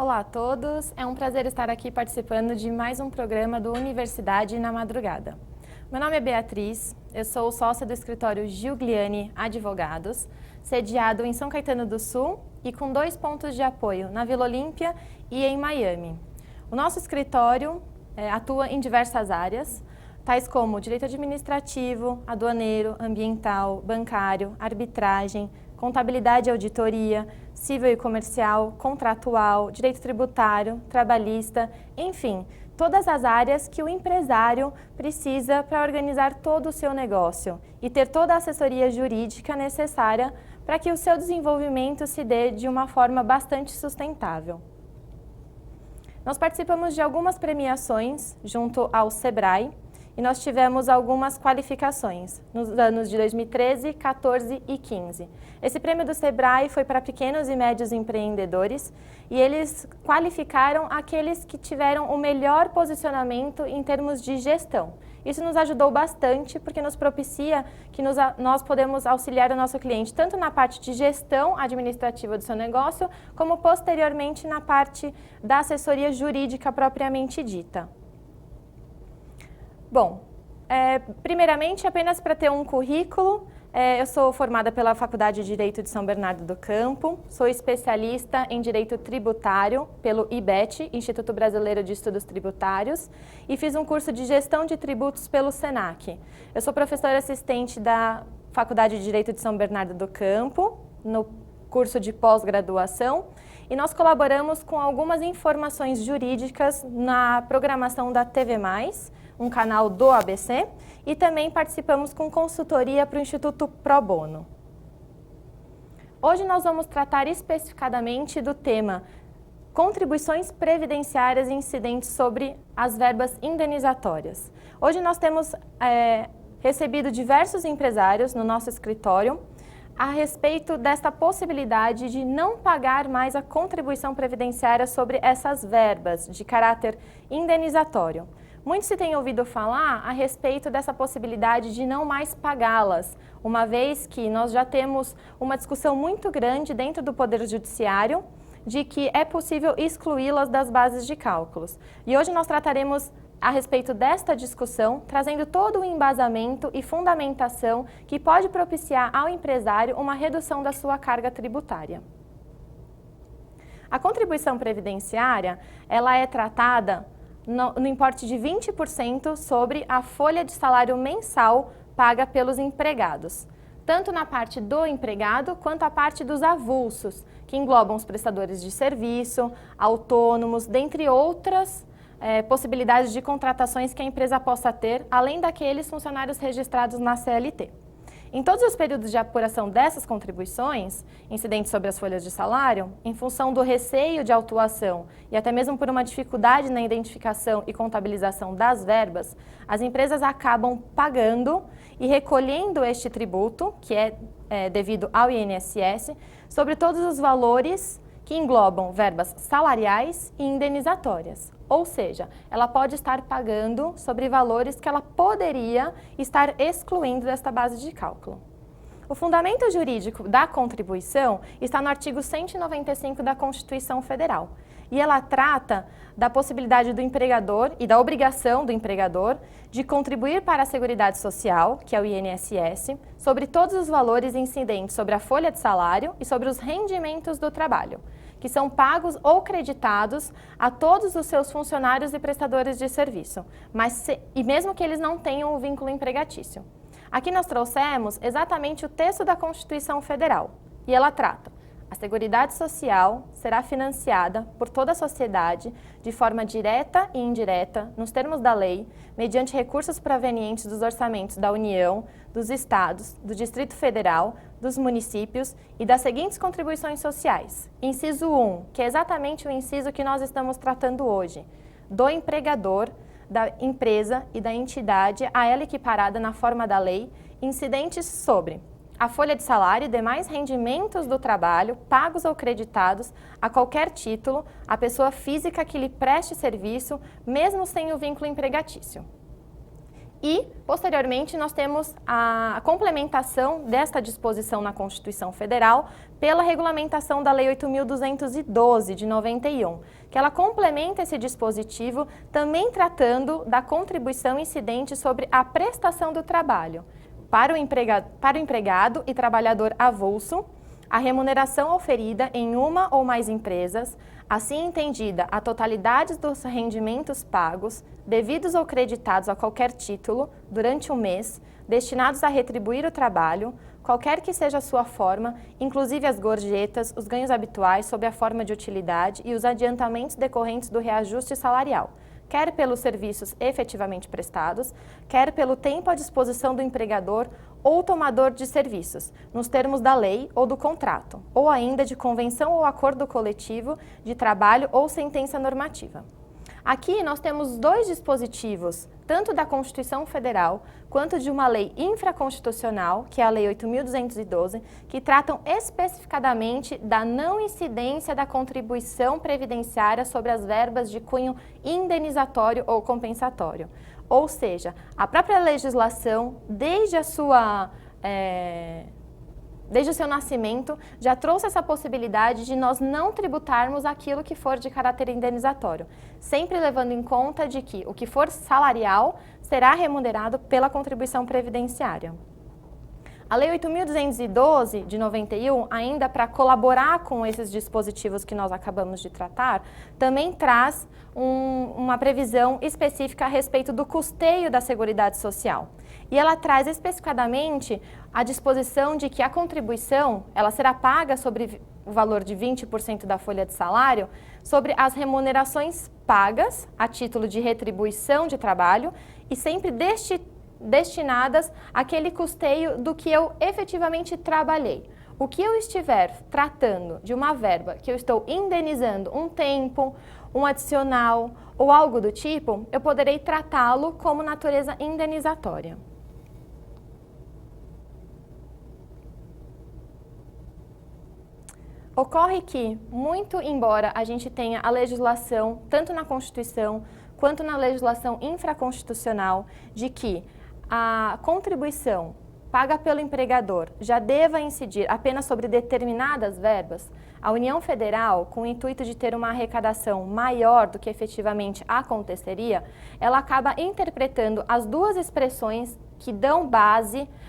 Olá a todos, é um prazer estar aqui participando de mais um programa do Universidade na Madrugada. Meu nome é Beatriz, eu sou sócia do escritório Giugliani Advogados, sediado em São Caetano do Sul e com 2 pontos de apoio na Vila Olímpia e em Miami. O nosso escritório atua em diversas áreas, tais como direito administrativo, aduaneiro, ambiental, bancário, arbitragem, contabilidade e auditoria, civil e comercial, contratual, direito tributário, trabalhista, enfim, todas as áreas que o empresário precisa para organizar todo o seu negócio e ter toda a assessoria jurídica necessária para que o seu desenvolvimento se dê de uma forma bastante sustentável. Nós participamos de algumas premiações junto ao Sebrae, e nós tivemos algumas qualificações nos anos de 2013, 14 e 15. Esse prêmio do Sebrae foi para pequenos e médios empreendedores e eles qualificaram aqueles que tiveram o melhor posicionamento em termos de gestão. Isso nos ajudou bastante porque nos propicia que nós podemos auxiliar o nosso cliente tanto na parte de gestão administrativa do seu negócio, como posteriormente na parte da assessoria jurídica propriamente dita. Bom, primeiramente, apenas para ter um currículo, eu sou formada pela Faculdade de Direito de São Bernardo do Campo, sou especialista em Direito Tributário pelo IBET, Instituto Brasileiro de Estudos Tributários, e fiz um curso de Gestão de Tributos pelo SENAC. Eu sou professora assistente da Faculdade de Direito de São Bernardo do Campo, no curso de pós-graduação, e nós colaboramos com algumas informações jurídicas na programação da TV+, um canal do ABC, e também participamos com consultoria para o Instituto Pro Bono. Hoje nós vamos tratar especificadamente do tema contribuições previdenciárias incidentes sobre as verbas indenizatórias. Hoje nós temos recebido diversos empresários no nosso escritório a respeito desta possibilidade de não pagar mais a contribuição previdenciária sobre essas verbas de caráter indenizatório. Muito se tem ouvido falar a respeito dessa possibilidade de não mais pagá-las, uma vez que nós já temos uma discussão muito grande dentro do Poder Judiciário de que é possível excluí-las das bases de cálculos. E hoje nós trataremos a respeito desta discussão, trazendo todo o embasamento e fundamentação que pode propiciar ao empresário uma redução da sua carga tributária. A contribuição previdenciária, ela é tratada no importe de 20% sobre a folha de salário mensal paga pelos empregados, tanto na parte do empregado quanto a parte dos avulsos, que englobam os prestadores de serviço, autônomos, dentre outras possibilidades de contratações que a empresa possa ter, além daqueles funcionários registrados na CLT. Em todos os períodos de apuração dessas contribuições, incidentes sobre as folhas de salário, em função do receio de autuação e até mesmo por uma dificuldade na identificação e contabilização das verbas, as empresas acabam pagando e recolhendo este tributo, que é devido ao INSS, sobre todos os valores que englobam verbas salariais e indenizatórias. Ou seja, ela pode estar pagando sobre valores que ela poderia estar excluindo desta base de cálculo. O fundamento jurídico da contribuição está no artigo 195 da Constituição Federal. E ela trata da possibilidade do empregador e da obrigação do empregador de contribuir para a Seguridade Social, que é o INSS, sobre todos os valores incidentes sobre a folha de salário e sobre os rendimentos do trabalho, que são pagos ou creditados a todos os seus funcionários e prestadores de serviço, e mesmo que eles não tenham o vínculo empregatício. Aqui nós trouxemos exatamente o texto da Constituição Federal, e ela trata: a Seguridade Social será financiada por toda a sociedade de forma direta e indireta, nos termos da lei, mediante recursos provenientes dos orçamentos da União, dos Estados, do Distrito Federal, dos municípios e das seguintes contribuições sociais. Inciso 1, que é exatamente o inciso que nós estamos tratando hoje, do empregador, da empresa e da entidade a ela equiparada na forma da lei, incidentes sobre a folha de salário e demais rendimentos do trabalho, pagos ou creditados a qualquer título, a pessoa física que lhe preste serviço, mesmo sem o vínculo empregatício. E Posteriormente, nós temos a complementação desta disposição na Constituição Federal pela regulamentação da Lei 8.212, de 91, que ela complementa esse dispositivo também tratando da contribuição incidente sobre a prestação do trabalho. Para o empregado e trabalhador avulso, a remuneração oferida em uma ou mais empresas, assim entendida a totalidade dos rendimentos pagos, devidos ou creditados a qualquer título, durante um mês, destinados a retribuir o trabalho, qualquer que seja a sua forma, inclusive as gorjetas, os ganhos habituais sob a forma de utilidade e os adiantamentos decorrentes do reajuste salarial, quer pelos serviços efetivamente prestados, quer pelo tempo à disposição do empregador ou tomador de serviços, nos termos da lei ou do contrato, ou ainda de convenção ou acordo coletivo de trabalho ou sentença normativa. Aqui nós temos dois dispositivos, tanto da Constituição Federal quanto de uma lei infraconstitucional, que é a Lei 8.212, que tratam especificadamente da não incidência da contribuição previdenciária sobre as verbas de cunho indenizatório ou compensatório. Ou seja, a própria legislação, desde o seu nascimento, já trouxe essa possibilidade de nós não tributarmos aquilo que for de caráter indenizatório, sempre levando em conta de que o que for salarial será remunerado pela contribuição previdenciária. A Lei 8.212, de 91, ainda para colaborar com esses dispositivos que nós acabamos de tratar, também traz uma previsão específica a respeito do custeio da Seguridade Social. E ela traz especificadamente a disposição de que a contribuição ela será paga sobre o valor de 20% da folha de salário sobre as remunerações pagas a título de retribuição de trabalho e sempre destinadas àquele custeio do que eu efetivamente trabalhei. O que eu estiver tratando de uma verba que eu estou indenizando um tempo, um adicional ou algo do tipo, eu poderei tratá-lo como natureza indenizatória. Ocorre que, muito embora a gente tenha a legislação, tanto na Constituição quanto na legislação infraconstitucional, de que a contribuição paga pelo empregador já deva incidir apenas sobre determinadas verbas, a União Federal, com o intuito de ter uma arrecadação maior do que efetivamente aconteceria, ela acaba interpretando as duas expressões que dão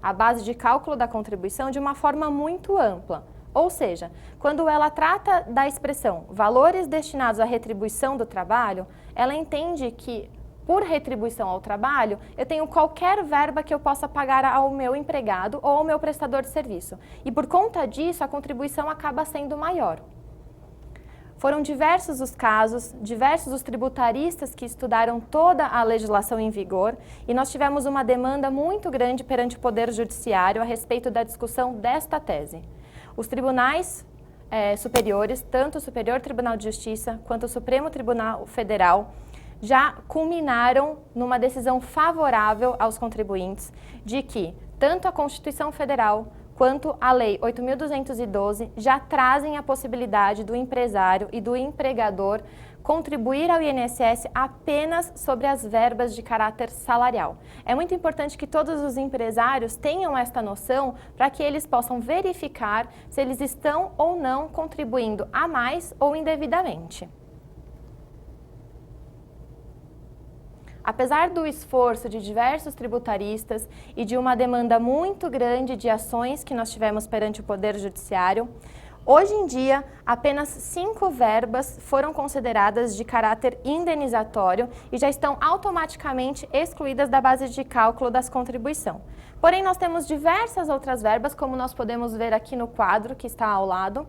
a base de cálculo da contribuição de uma forma muito ampla. Ou seja, quando ela trata da expressão valores destinados à retribuição do trabalho, ela entende que, por retribuição ao trabalho, eu tenho qualquer verba que eu possa pagar ao meu empregado ou ao meu prestador de serviço. E por conta disso, a contribuição acaba sendo maior. Foram diversos os casos, diversos os tributaristas que estudaram toda a legislação em vigor e nós tivemos uma demanda muito grande perante o Poder Judiciário a respeito da discussão desta tese. Os tribunais superiores, tanto o Superior Tribunal de Justiça quanto o Supremo Tribunal Federal, já culminaram numa decisão favorável aos contribuintes de que tanto a Constituição Federal quanto a Lei 8.212 já trazem a possibilidade do empresário e do empregador contribuir ao INSS apenas sobre as verbas de caráter salarial. É muito importante que todos os empresários tenham esta noção para que eles possam verificar se eles estão ou não contribuindo a mais ou indevidamente. Apesar do esforço de diversos tributaristas e de uma demanda muito grande de ações que nós tivemos perante o Poder Judiciário, hoje em dia, apenas 5 verbas foram consideradas de caráter indenizatório e já estão automaticamente excluídas da base de cálculo das contribuições. Porém, nós temos diversas outras verbas, como nós podemos ver aqui no quadro que está ao lado,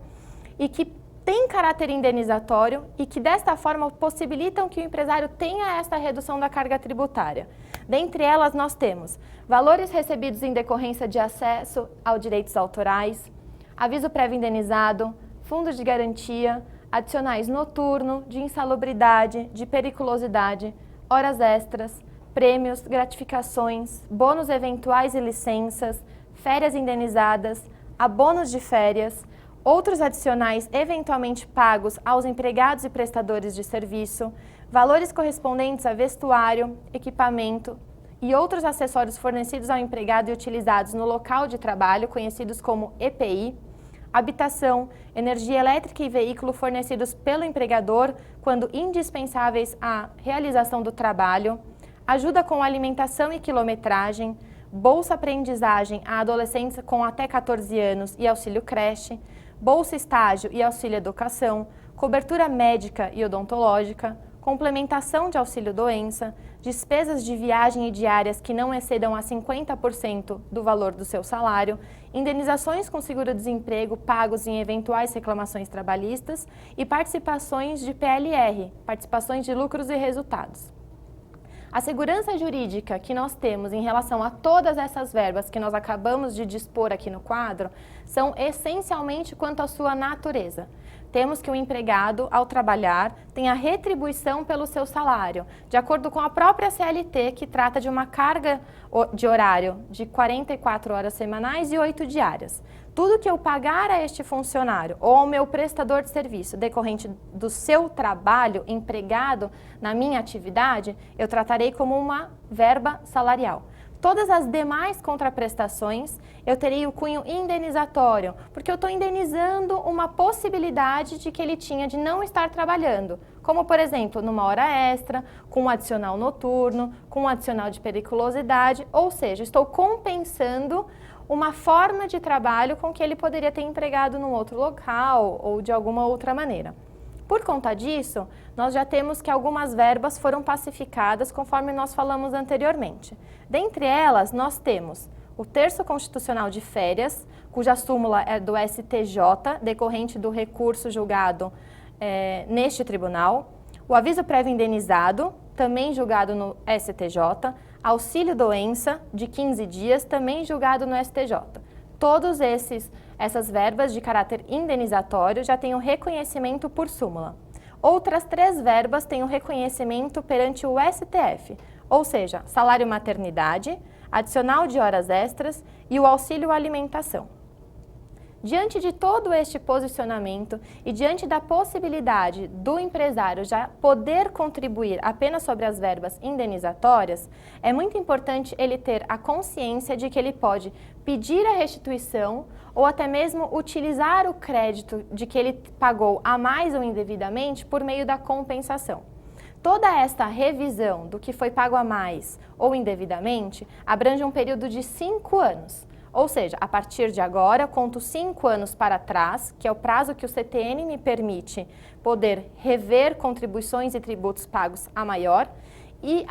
e que têm caráter indenizatório e que desta forma possibilitam que o empresário tenha esta redução da carga tributária. Dentre elas nós temos valores recebidos em decorrência de acesso aos direitos autorais, aviso prévio indenizado, fundo de garantia, adicionais noturno, de insalubridade, de periculosidade, horas extras, prêmios, gratificações, bônus eventuais e licenças, férias indenizadas, abonos de férias, outros adicionais eventualmente pagos aos empregados e prestadores de serviço, valores correspondentes a vestuário, equipamento e outros acessórios fornecidos ao empregado e utilizados no local de trabalho, conhecidos como EPI, habitação, energia elétrica e veículo fornecidos pelo empregador quando indispensáveis à realização do trabalho, ajuda com alimentação e quilometragem, bolsa aprendizagem a adolescentes com até 14 anos e auxílio creche, bolsa estágio e auxílio educação, cobertura médica e odontológica, complementação de auxílio doença, despesas de viagem e diárias que não excedam a 50% do valor do seu salário, indenizações com seguro-desemprego pagos em eventuais reclamações trabalhistas e participações de PLR, participações de lucros e resultados. A segurança jurídica que nós temos em relação a todas essas verbas que nós acabamos de dispor aqui no quadro são essencialmente quanto à sua natureza. Temos que o empregado, ao trabalhar, tem a retribuição pelo seu salário, de acordo com a própria CLT, que trata de uma carga de horário de 44 horas semanais e 8 diárias. Tudo que eu pagar a este funcionário ou ao meu prestador de serviço decorrente do seu trabalho empregado na minha atividade, eu tratarei como uma verba salarial. Todas as demais contraprestações, eu terei o cunho indenizatório, porque eu estou indenizando uma possibilidade de que ele tinha de não estar trabalhando, como, por exemplo, numa hora extra, com um adicional noturno, com um adicional de periculosidade, ou seja, estou compensando uma forma de trabalho com que ele poderia ter empregado num outro local ou de alguma outra maneira. Por conta disso, nós já temos que algumas verbas foram pacificadas conforme nós falamos anteriormente. Dentre elas, nós temos o terço constitucional de férias, cuja súmula é do STJ, decorrente do recurso julgado neste tribunal, o aviso prévio indenizado, também julgado no STJ, auxílio doença de 15 dias, também julgado no STJ. Todos essas verbas de caráter indenizatório já têm o reconhecimento por súmula. Outras 3 verbas têm o reconhecimento perante o STF, ou seja, salário maternidade, adicional de horas extras e o auxílio alimentação. Diante de todo este posicionamento e diante da possibilidade do empresário já poder contribuir apenas sobre as verbas indenizatórias, é muito importante ele ter a consciência de que ele pode pedir a restituição ou até mesmo utilizar o crédito de que ele pagou a mais ou indevidamente por meio da compensação. Toda esta revisão do que foi pago a mais ou indevidamente abrange um período de 5 anos. Ou seja, a partir de agora, conto 5 anos para trás, que é o prazo que o CTN me permite poder rever contribuições e tributos pagos a maior, e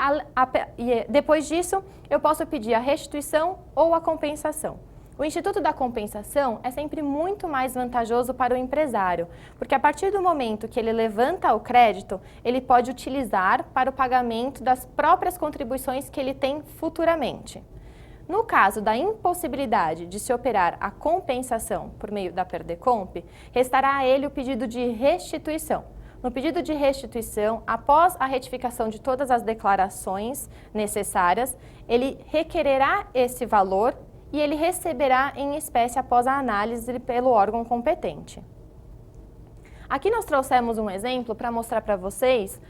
depois disso eu posso pedir a restituição ou a compensação. O Instituto da Compensação é sempre muito mais vantajoso para o empresário, porque a partir do momento que ele levanta o crédito, ele pode utilizar para o pagamento das próprias contribuições que ele tem futuramente. No caso da impossibilidade de se operar a compensação por meio da Perdecomp, restará a ele o pedido de restituição. No pedido de restituição, após a retificação de todas as declarações necessárias, ele requererá esse valor e ele receberá em espécie após a análise pelo órgão competente. Aqui nós trouxemos um exemplo para mostrar para vocês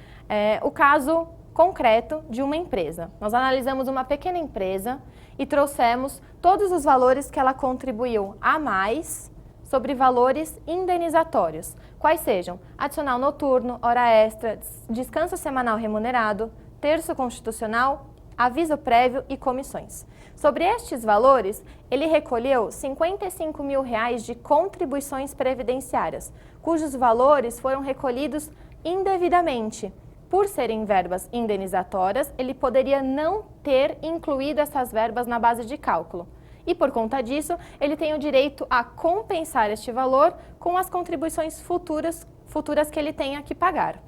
o caso concreto de uma empresa. Nós analisamos uma pequena empresa e trouxemos todos os valores que ela contribuiu a mais sobre valores indenizatórios, quais sejam adicional noturno, hora extra, descanso semanal remunerado, terço constitucional, aviso prévio e comissões. Sobre estes valores, ele recolheu R$ 55 mil de contribuições previdenciárias, cujos valores foram recolhidos indevidamente. Por serem verbas indenizatórias, ele poderia não ter incluído essas verbas na base de cálculo. E por conta disso, ele tem o direito a compensar este valor com as contribuições futuras que ele tenha que pagar.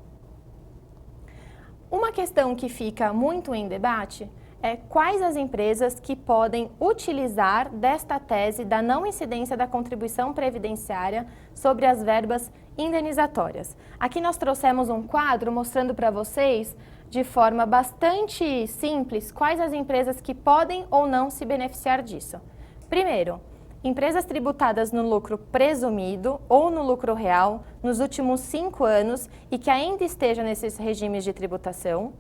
Uma questão que fica muito em debate é quais as empresas que podem utilizar desta tese da não incidência da contribuição previdenciária sobre as verbas indenizatórias. Aqui nós trouxemos um quadro mostrando para vocês, de forma bastante simples, quais as empresas que podem ou não se beneficiar disso. Primeiro, empresas tributadas no lucro presumido ou no lucro real nos últimos 5 anos e que ainda estejam nesses regimes de tributação.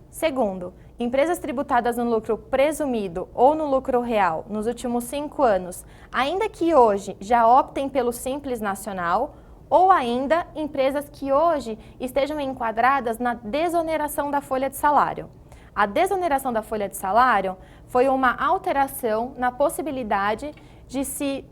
Segundo, empresas tributadas no lucro presumido ou no lucro real nos últimos 5 anos, ainda que hoje já optem pelo Simples Nacional, ou ainda empresas que hoje estejam enquadradas na desoneração da folha de salário. A desoneração da folha de salário foi uma alteração na possibilidade de se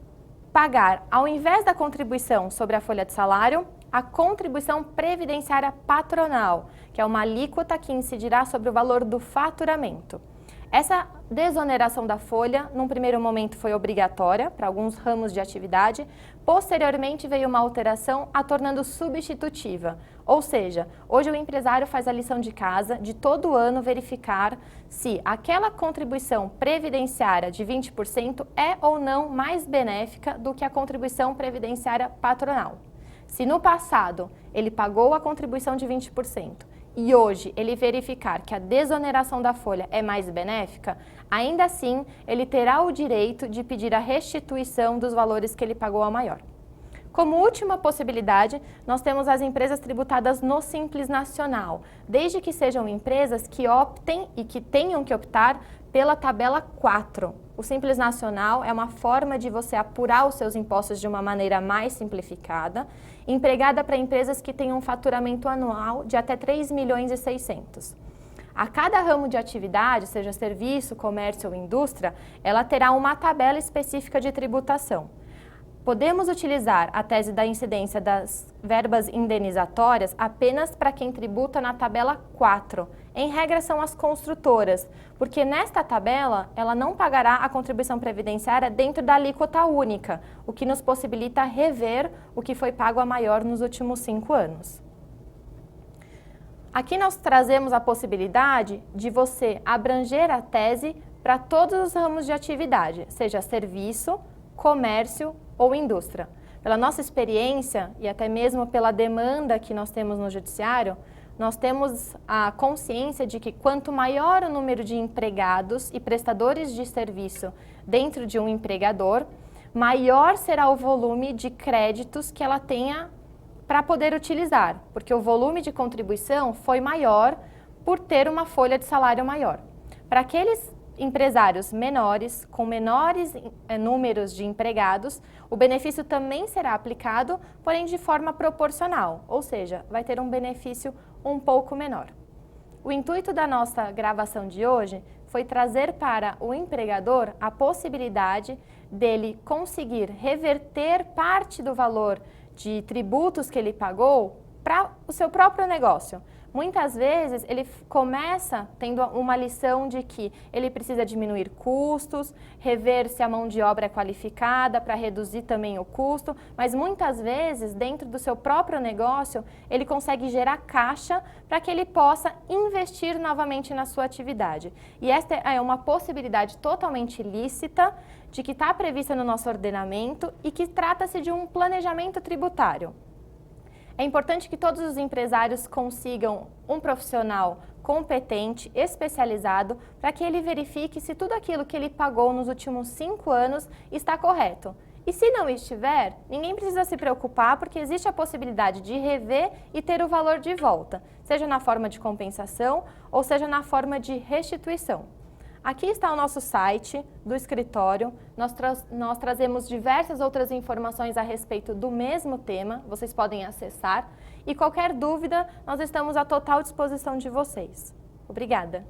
pagar, ao invés da contribuição sobre a folha de salário, a contribuição previdenciária patronal, que é uma alíquota que incidirá sobre o valor do faturamento. Essa desoneração da folha, num primeiro momento, foi obrigatória para alguns ramos de atividade, posteriormente veio uma alteração a tornando substitutiva, ou seja, hoje o empresário faz a lição de casa de todo ano verificar se aquela contribuição previdenciária de 20% é ou não mais benéfica do que a contribuição previdenciária patronal. Se no passado ele pagou a contribuição de 20%, e hoje ele verificar que a desoneração da folha é mais benéfica, ainda assim ele terá o direito de pedir a restituição dos valores que ele pagou a maior. Como última possibilidade, nós temos as empresas tributadas no Simples Nacional, desde que sejam empresas que optem e que tenham que optar pela tabela 4. O Simples Nacional é uma forma de você apurar os seus impostos de uma maneira mais simplificada, empregada para empresas que tenham um faturamento anual de até 3 milhões e 600. A cada ramo de atividade, seja serviço, comércio ou indústria, ela terá uma tabela específica de tributação. Podemos utilizar a tese da incidência das verbas indenizatórias apenas para quem tributa na tabela 4. Em regra, são as construtoras, porque nesta tabela ela não pagará a contribuição previdenciária dentro da alíquota única, o que nos possibilita rever o que foi pago a maior nos últimos 5 anos. Aqui nós trazemos a possibilidade de você abranger a tese para todos os ramos de atividade, seja serviço, comércio ou indústria. Pela nossa experiência e até mesmo pela demanda que nós temos no judiciário, nós temos a consciência de que quanto maior o número de empregados e prestadores de serviço dentro de um empregador, maior será o volume de créditos que ela tenha para poder utilizar, porque o volume de contribuição foi maior por ter uma folha de salário maior. Para aqueles empresários menores, com menores números de empregados, o benefício também será aplicado, porém de forma proporcional, ou seja, vai ter um benefício um pouco menor. O intuito da nossa gravação de hoje foi trazer para o empregador a possibilidade dele conseguir reverter parte do valor de tributos que ele pagou para o seu próprio negócio. Muitas vezes ele começa tendo uma lição de que ele precisa diminuir custos, rever se a mão de obra é qualificada para reduzir também o custo, mas muitas vezes dentro do seu próprio negócio ele consegue gerar caixa para que ele possa investir novamente na sua atividade. E esta é uma possibilidade totalmente lícita de que está prevista no nosso ordenamento e que trata-se de um planejamento tributário. É importante que todos os empresários consigam um profissional competente, especializado, para que ele verifique se tudo aquilo que ele pagou nos últimos 5 anos está correto. E se não estiver, ninguém precisa se preocupar, porque existe a possibilidade de rever e ter o valor de volta, seja na forma de compensação ou seja na forma de restituição. Aqui está o nosso site do escritório, nós trazemos diversas outras informações a respeito do mesmo tema, vocês podem acessar, e qualquer dúvida, nós estamos à total disposição de vocês. Obrigada!